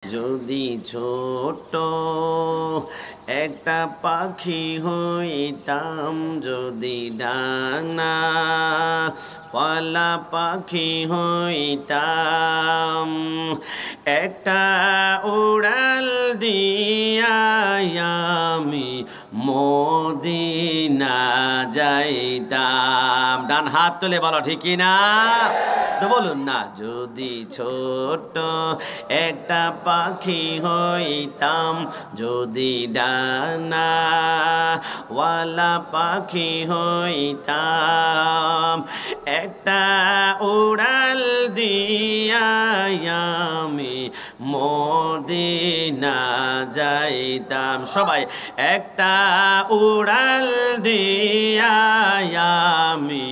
যদি ছোট একটা পাখি হইতাম, যদি ডানা কলা পাখি হইতাম, একটা উড়াল দিয়া আমি মদিনা যাইতাম। ডান হাত তুলে বলো ঠিক না, তো বলুন না। যদি ছোট একটা পাখি হইতাম, যদি ডানা ওয়ালা পাখি হইতাম, একটা উড়াল দিয়া আমি মদিনা যাইতাম। সবাই একটা উড়াল দিয়া আমি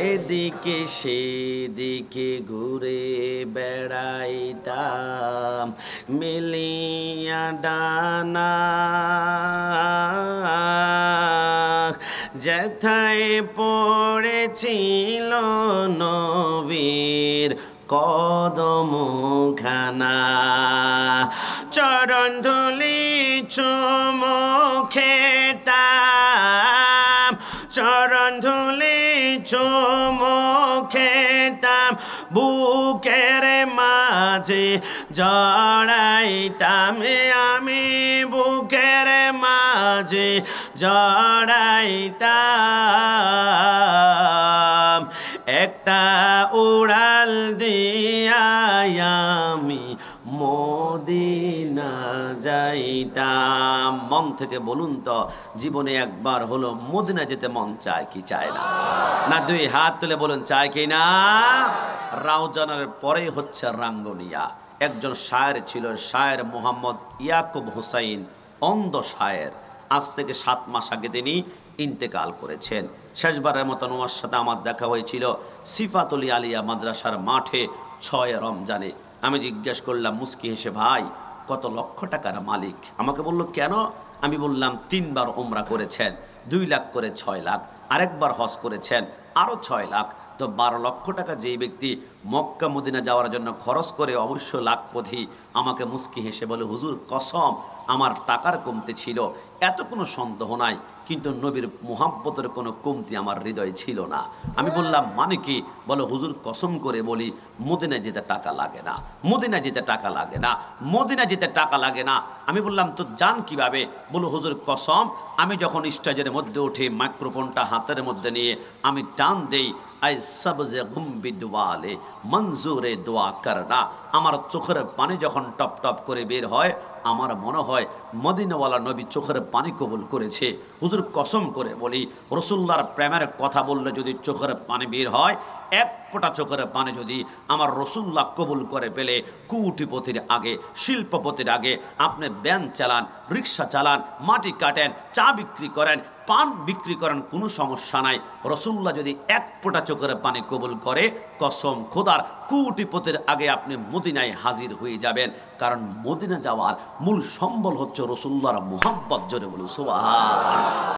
এদিকে সেদিকে ঘুরে বেড়াইতাম, মিলিয়া ডানা যেথায় পড়েছিল নবীর কদমখানা, চরণ ধুলি চুমো খেতাম, চরণ ধুলি চুমো খেতাম, বুকের মাঝে জড়াইতাম আমি, বুকের মাঝে জড়াইতাম, একটা উড়াল দিয়া আমি মদিনা যাইতাম। মন থেকে বলুন তো, জীবনে একবার হলো মদিনা যেতে মন চায় কি চায় না? না দুই হাত তুলে বলুন চায় কি না? রাউজানের পরে হচ্ছে রাঙ্গুনিয়া। একজন শায়ের ছিল, শায়ের মোহাম্মদ ইয়াকুব হুসাইন, অন্ধ শায়ের। আজ থেকে 7 মাস আগে তিনি ইন্তেকাল করেছেন। শেষবারের মতন ওনার সাথে আমার দেখা হয়েছিল সিফাতুল আলিয়া মাদ্রাসার মাঠে 6 রমজানে। আমি জিজ্ঞেস করলাম মুস্কি হেসে, ভাই কত লক্ষ টাকার মালিক? আমাকে বলল কেন? আমি বললাম 3 বার উমরা করেছেন, 2 লাখ করে 6 লাখ, আরেকবার হজ করেছেন আরও 6 লাখ, তো 12 লক্ষ টাকা যেই ব্যক্তি মক্কা মদিনা যাওয়ার জন্য খরচ করে অবশ্য লাখপতি। আমাকে মুস্কি হেসে বলে, হুজুর কসম আমার টাকার কমতি ছিল, এত কোনো সন্দেহ নাই, কিন্তু নবীর মুহাব্বতের কোনো কমতি আমার হৃদয়ে ছিল না। আমি বললাম মানে কি? বলো হুজুর কসম করে বলি, মদিনা যেতে টাকা লাগে না, মদিনা যেতে টাকা লাগে না, মদিনা যেতে টাকা লাগে না। আমি বললাম তো যান কিভাবে? বলো হুজুর কসম, আমি যখন স্টেজের মধ্যে উঠে মাইক্রোফোনটা হাতের মধ্যে নিয়ে আমি টান দেই, আই সবজে গুম্বি দুয়ালে মঞ্জুরে দোয়া করনা, আমার চোখের পানি যখন টপ টপ করে বের হয়, আমার মনে হয় মদিনাওয়ালা নবী চোখের পানি কবুল করেছে। হুজুর কসম করে বলি, রসুল্লাহর প্রেমের কথা বললে যদি চোখের পানি বের হয়, 1 ফোঁটা চোখের পানি যদি আমার রসুল্লাহ কবুল করে পেলে, কোটিপতির আগে, শিল্পপতির আগে আপনি ভ্যান চালান, রিক্সা চালান, মাটি কাটেন, চা বিক্রি করেন, পান বিক্রি করেন, কোনো সমস্যা নাই। রসুল্লাহ যদি 1 ফোঁটা চোখের পানি কবুল করে, কসম খোদার, কোটিপতির আগে আপনি মদিনায় হাজির হয়ে যাবেন। কারণ মদিনা যাওয়ার মূল সম্বল হচ্ছে রসুল্লাহর মুহাব্বত। জোরে বলুন সুবহানাল্লাহ।